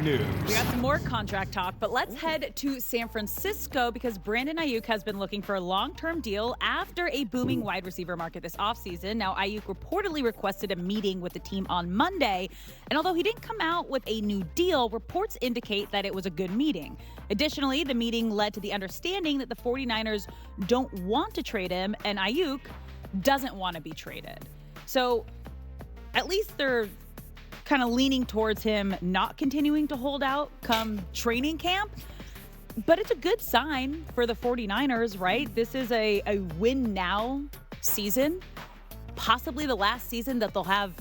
news. We got some more contract talk, but let's head to San Francisco because Brandon Aiyuk has been looking for a long-term deal after a booming wide receiver market this offseason. Now, Aiyuk reportedly requested a meeting with the team on Monday, and although he didn't come out with a new deal, reports indicate that it was a good meeting. Additionally, the meeting led to the understanding that the 49ers don't want to trade him, and Aiyuk doesn't want to be traded. So, at least they're kind of leaning towards him not continuing to hold out come training camp. But it's a good sign for the 49ers, right? This is a win now season, possibly the last season that they'll have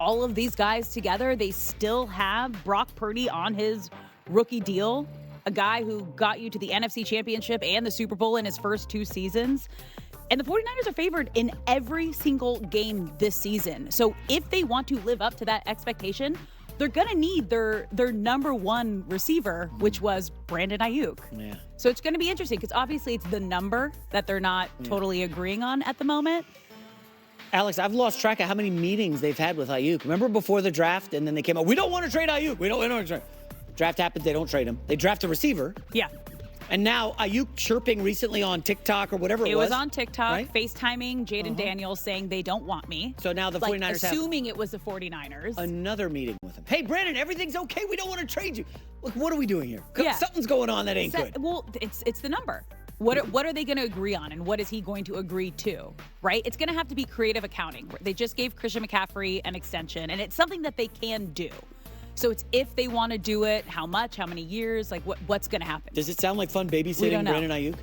all of these guys together. They still have Brock Purdy on his rookie deal, a guy who got you to the NFC Championship and the Super Bowl in his first 2 seasons. And the 49ers are favored in every single game this season. So if they want to live up to that expectation, they're going to need their number one receiver, which was Brandon Aiyuk. Yeah. So it's going to be interesting because obviously it's the number that they're not totally agreeing on at the moment. Alex, I've lost track of how many meetings they've had with Aiyuk. Remember before the draft, and then they came out, we don't want to trade Aiyuk. We don't want to trade. Draft happens, they don't trade him. They draft a receiver. Yeah. And now Aiyuk chirping recently on TikTok or whatever it was. It was on TikTok, right? FaceTiming Jaden Daniels saying they don't want me. So now the 49ers assuming it was the 49ers. Another meeting with him. Hey, Brandon, everything's okay. We don't want to trade you. Look, what are we doing here? Yeah. Something's going on that ain't good. Well, it's the number. What are they going to agree on, and what is he going to agree to, right? It's going to have to be creative accounting. They just gave Christian McCaffrey an extension, and it's something that they can do. So it's if they want to do it, how much, how many years, like what's going to happen. Does it sound like fun babysitting Brandon Aiyuk?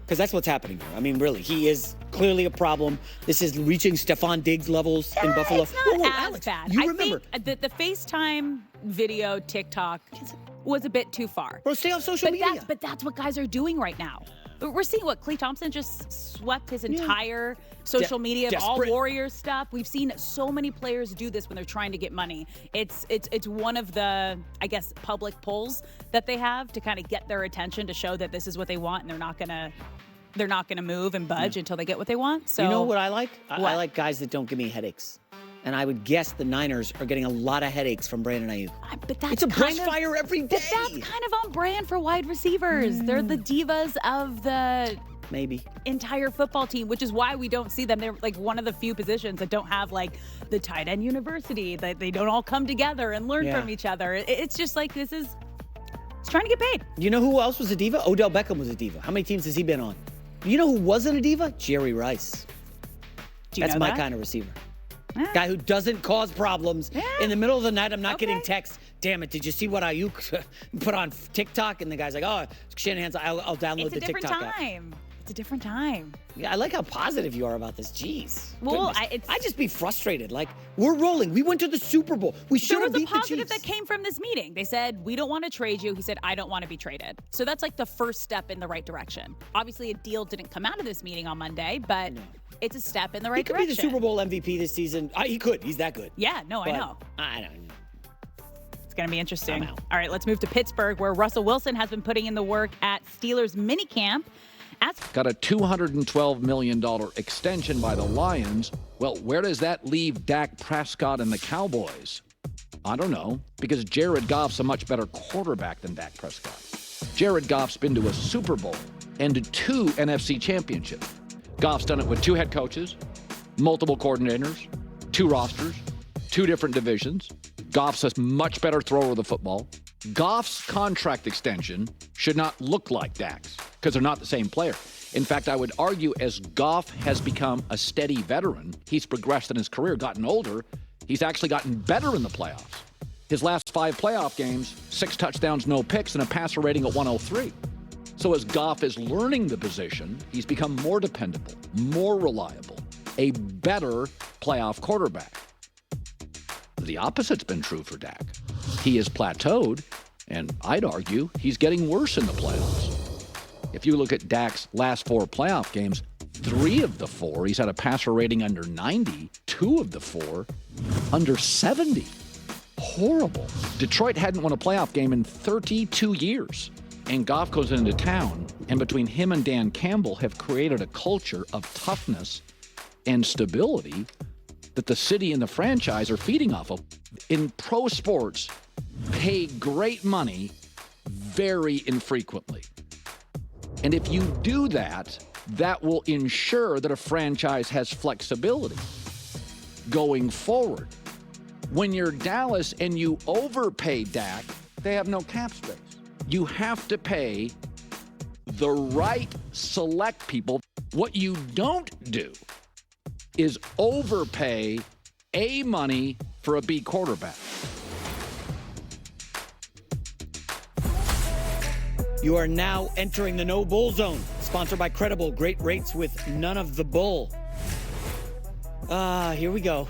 Because that's what's happening here. I mean, really, he is clearly a problem. This is reaching Stephon Diggs levels in Buffalo. It's not as Alex, bad. You remember. I think the FaceTime video TikTok was a bit too far. Bro, stay off social media. But that's what guys are doing right now. We're seeing what Klay Thompson just swept his entire social media of all Warriors stuff. We've seen so many players do this when they're trying to get money. It's one of the, I guess, public polls that they have to kind of get their attention to show that this is what they want, and they're not gonna move and budge until they get what they want. So you know what I like? I like guys that don't give me headaches. And I would guess the Niners are getting a lot of headaches from Brandon Aiyuk. But that's it's a brush fire every day. But that's kind of on brand for wide receivers. They're the divas of the entire football team, which is why we don't see them. They're like one of the few positions that don't have like the tight end university, that they don't all come together and learn from each other. It's just like it's trying to get paid. You know who else was a diva? Odell Beckham was a diva. How many teams has he been on? You know who wasn't a diva? Jerry Rice. That's my kind of receiver. Guy who doesn't cause problems. In the middle of the night, I'm not getting texts. Damn it, did you see what Aiyuk put on TikTok? And the guy's like, oh, Shanahan's, I'll download the TikTok app. It's a different time. Yeah, I like how positive you are about this. Jeez. Well, I just be frustrated. Like, we're rolling. We went to the Super Bowl. We should have beat the Chiefs. There was a positive that came from this meeting. They said, we don't want to trade you. He said, I don't want to be traded. So that's like the first step in the right direction. Obviously, a deal didn't come out of this meeting on Monday, but it's a step in the right direction. He could be the Super Bowl MVP this season. He could. He's that good. Yeah, no, I know. I don't know. It's going to be interesting. All right, let's move to Pittsburgh, where Russell Wilson has been putting in the work at Steelers minicamp. Got a $212 million extension by the Lions. Well, where does that leave Dak Prescott and the Cowboys? I don't know, because Jared Goff's a much better quarterback than Dak Prescott. Jared Goff's been to a Super Bowl and to 2 NFC championships. Goff's done it with 2 head coaches, multiple coordinators, 2 rosters, 2 different divisions. Goff's a much better thrower of the football. Goff's contract extension should not look like Dak's because they're not the same player. In fact, I would argue as Goff has become a steady veteran, he's progressed in his career, gotten older, he's actually gotten better in the playoffs. His last 5 playoff games, 6 touchdowns, no picks, and a passer rating of 103. So as Goff is learning the position, he's become more dependable, more reliable, a better playoff quarterback. The opposite's been true for Dak. He has plateaued, and I'd argue he's getting worse in the playoffs. If you look at Dak's last 4 playoff games, 3 of the 4, he's had a passer rating under 90, 2 of the 4 under 70. Horrible. Detroit hadn't won a playoff game in 32 years. And Goff goes into town, and between him and Dan Campbell have created a culture of toughness and stability that the city and the franchise are feeding off of. In pro sports, pay great money very infrequently. And if you do that, that will ensure that a franchise has flexibility going forward. When you're Dallas and you overpay Dak, they have no cap space. You have to pay the right select people. What you don't do is overpay A money for a B quarterback. You are now entering the No Bull Zone, sponsored by Credible. Great rates with none of the bull. Here we go.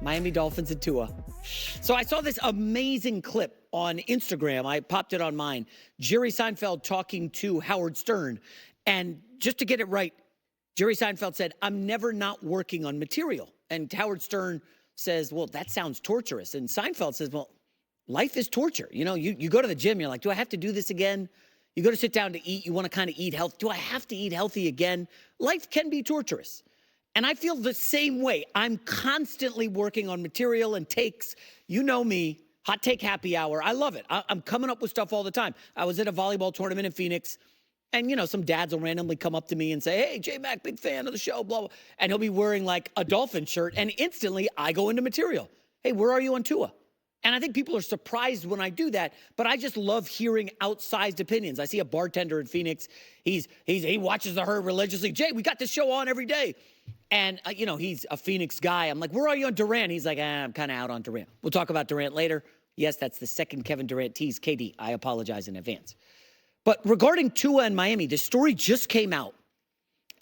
Miami Dolphins and Tua. So I saw this amazing clip on Instagram. I popped it on mine. Jerry Seinfeld talking to Howard Stern. And just to get it right, Jerry Seinfeld said, "I'm never not working on material." And Howard Stern says, "Well, that sounds torturous." And Seinfeld says, "Well, life is torture. You know, you go to the gym, you're like, do I have to do this again? You go to sit down to eat, you want to kind of eat healthy. Do I have to eat healthy again? Life can be torturous." And I feel the same way. I'm constantly working on material and takes. You know me, hot take happy hour. I love it. I'm coming up with stuff all the time. I was at a volleyball tournament in Phoenix, and, you know, some dads will randomly come up to me and say, "Hey, J-Mac, big fan of the show, blah, blah." And he'll be wearing like a Dolphin shirt, and instantly I go into material. "Hey, where are you on Tua?" And I think people are surprised when I do that, but I just love hearing outsized opinions. I see a bartender in Phoenix. He watches the herd religiously. "Jay, we got this show on every day." And, you know, he's a Phoenix guy. I'm like, "Where are you on Durant?" He's like, "I'm kind of out on Durant." We'll talk about Durant later. Yes, that's the second Kevin Durant tease. KD, I apologize in advance. But regarding Tua and Miami, the story just came out.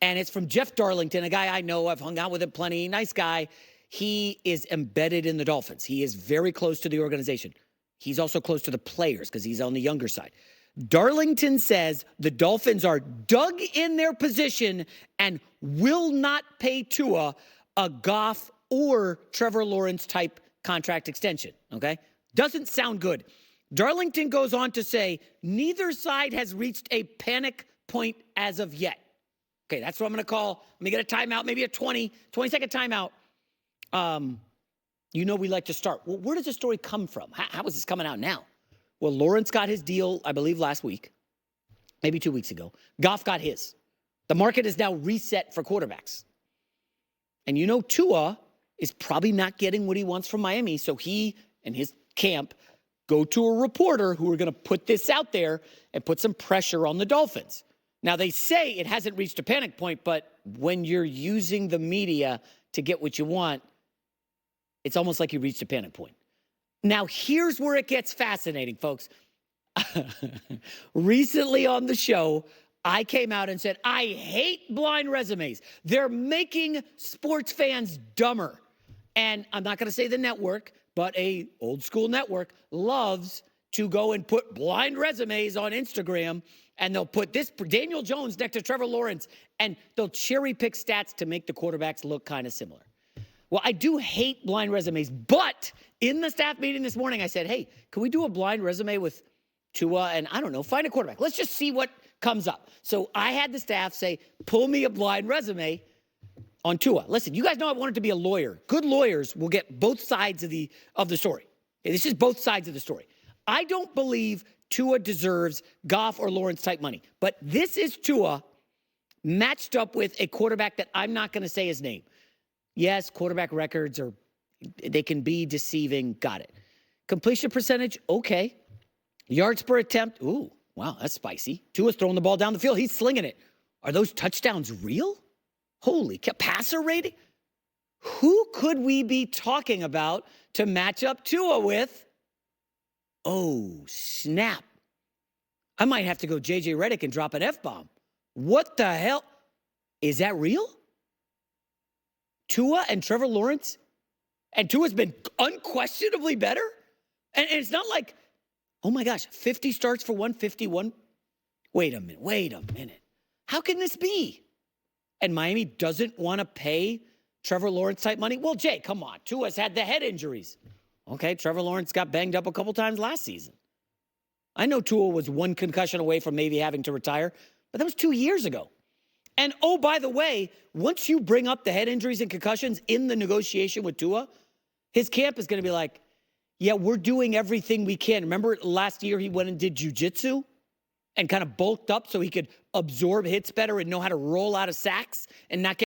And it's from Jeff Darlington, a guy I know. I've hung out with him plenty. Nice guy. He is embedded in the Dolphins. He is very close to the organization. He's also close to the players because he's on the younger side. Darlington says the Dolphins are dug in their position and will not pay Tua a Goff or Trevor Lawrence type contract extension, okay? Doesn't sound good. Darlington goes on to say neither side has reached a panic point as of yet. Okay, that's what I'm going to call. Let me get a timeout, maybe a 20-second timeout. You know we like to start. Well, where does this story come from? How is this coming out now? Well, Lawrence got his deal, I believe, last week, maybe 2 weeks ago. Goff got his. The market is now reset for quarterbacks. And you know Tua is probably not getting what he wants from Miami, so he and his camp go to a reporter who are going to put this out there and put some pressure on the Dolphins. Now, they say it hasn't reached a panic point, but when you're using the media to get what you want, it's almost like you reached a panic point. Now, here's where it gets fascinating, folks. Recently on the show, I came out and said, I hate blind resumes. They're making sports fans dumber. And I'm not going to say the network, but a old school network loves to go and put blind resumes on Instagram, and they'll put this Daniel Jones next to Trevor Lawrence, and they'll cherry pick stats to make the quarterbacks look kind of similar. Well, I do hate blind resumes, but in the staff meeting this morning, I said, hey, can we do a blind resume with Tua and, I don't know, find a quarterback. Let's just see what comes up. So I had the staff say, pull me a blind resume on Tua. Listen, you guys know I wanted to be a lawyer. Good lawyers will get both sides of the story. Okay, this is both sides of the story. I don't believe Tua deserves Goff or Lawrence type money, but this is Tua matched up with a quarterback that I'm not going to say his name. Yes, quarterback records they can be deceiving. Got it. Completion percentage, okay. Yards per attempt, ooh, wow, that's spicy. Tua's throwing the ball down the field. He's slinging it. Are those touchdowns real? Holy cow, passer rating? Who could we be talking about to match up Tua with? Oh, snap. I might have to go J.J. Redick and drop an F-bomb. What the hell? Is that real? Tua and Trevor Lawrence? And Tua's been unquestionably better? And it's not like, oh my gosh, 50 starts for 151. Wait a minute. How can this be? And Miami doesn't want to pay Trevor Lawrence type money? Well, Jay, come on. Tua's had the head injuries. Okay, Trevor Lawrence got banged up a couple times last season. I know Tua was one concussion away from maybe having to retire, but that was 2 years ago. And oh, by the way, once you bring up the head injuries and concussions in the negotiation with Tua, his camp is going to be like, Yeah, we're doing everything we can. Remember last year he went and did jiu-jitsu and kind of bulked up so he could absorb hits better and know how to roll out of sacks and not get